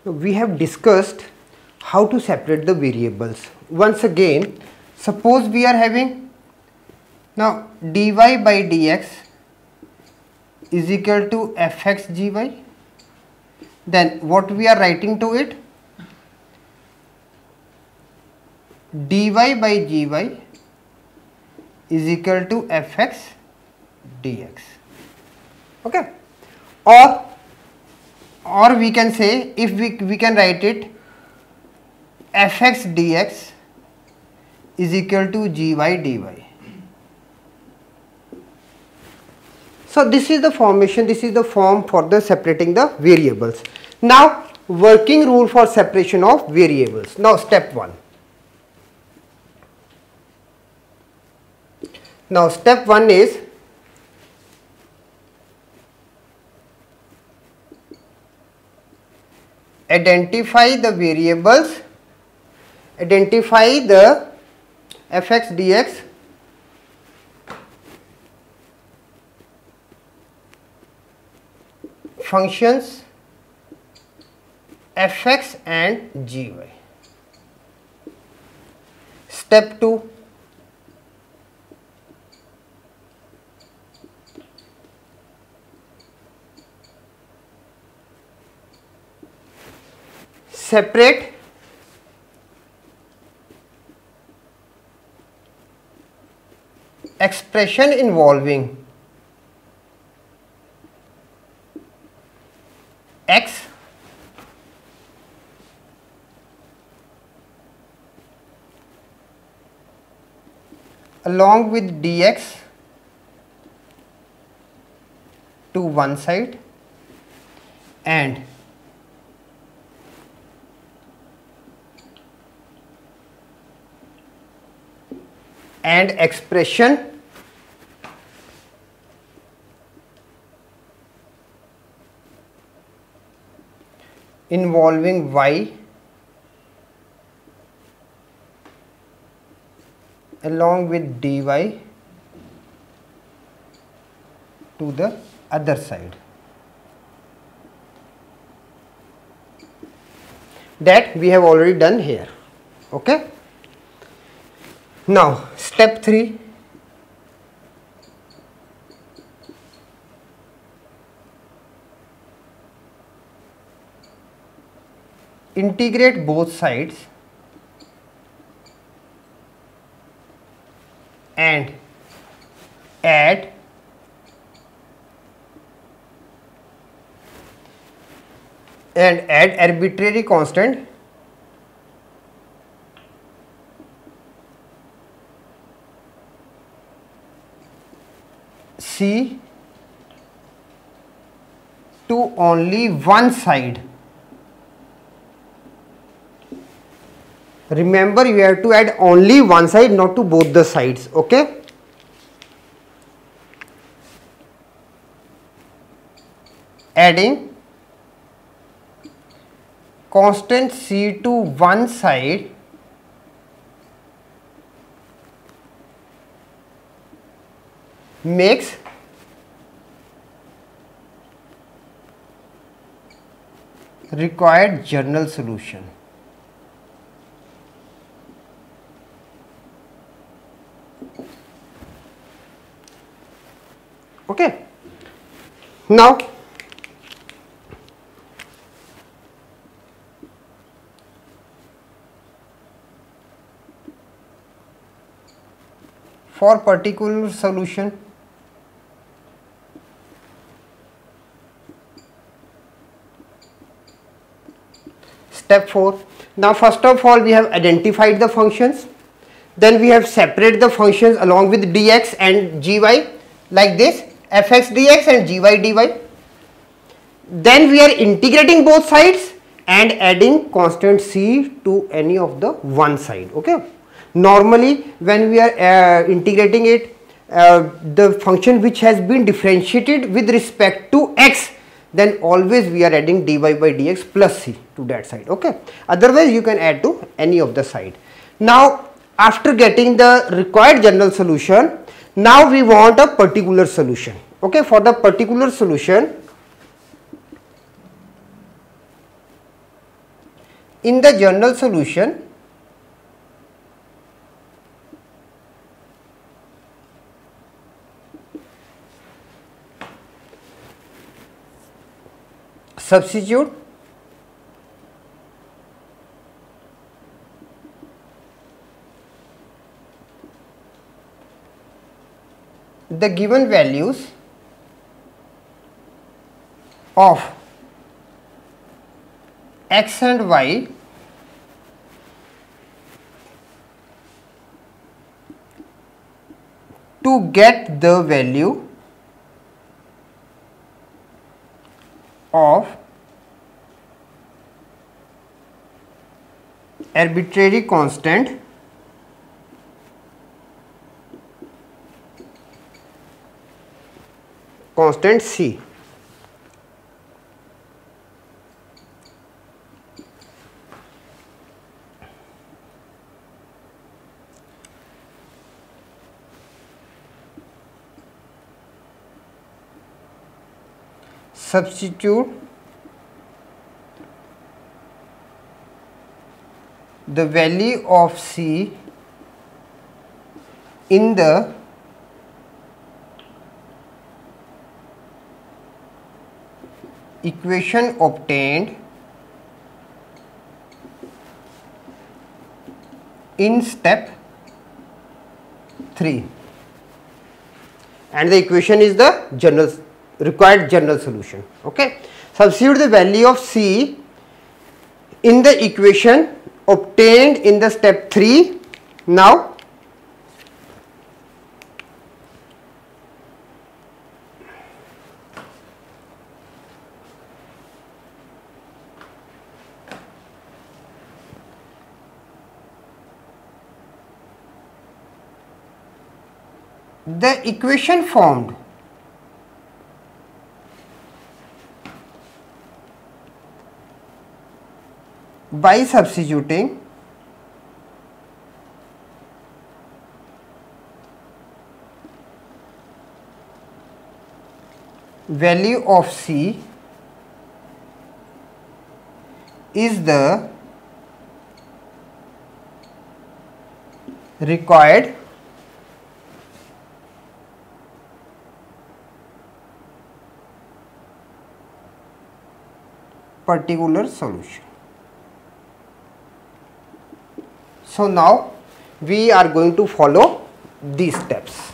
We have discussed how to separate the variables. Once again, suppose we are having now dy by dx is equal to fx gy. Then what we are writing to it? Dy by gy is equal to fx dx. Okay, or we can say, if we can write it, fx dx is equal to gy dy. So this is the formation, this is the form for the separating the variables. Now working rule for separation of variables. Now step 1. Now step 1 is identify the variables, identify the fx dx functions fx and gy. Step 2, separate expression involving x along with dx to one side and expression involving y along with dy to the other side. That we have already done here. Okay. Now step 3, integrate both sides and add arbitrary constant C to only one side. Remember, you have to add only one side, not to both the sides. Okay. Adding constant C to one side makes required general solution. Okay. Now for particular solution, step 4. Now first of all we have identified the functions, then we have separated the functions along with dx and gy like this, fx dx and gy dy. Then we are integrating both sides and adding constant c to any of the one side. Okay. Normally when we are integrating it, the function which has been differentiated with respect to x, then always we are adding dy by dx plus c to that side. Okay. Otherwise you can add to any of the side. Now after getting the required general solution, now we want a particular solution. Okay. For the particular solution, In the general solution, substitute the given values of x and y to get the value of arbitrary constant C. Substitute the value of C in the equation obtained in step 3, and the equation is the required general solution. Okay, substitute the value of C in the equation obtained in the step 3. Now the equation formed by substituting value of C is the required particular solution. So now we are going to follow these steps.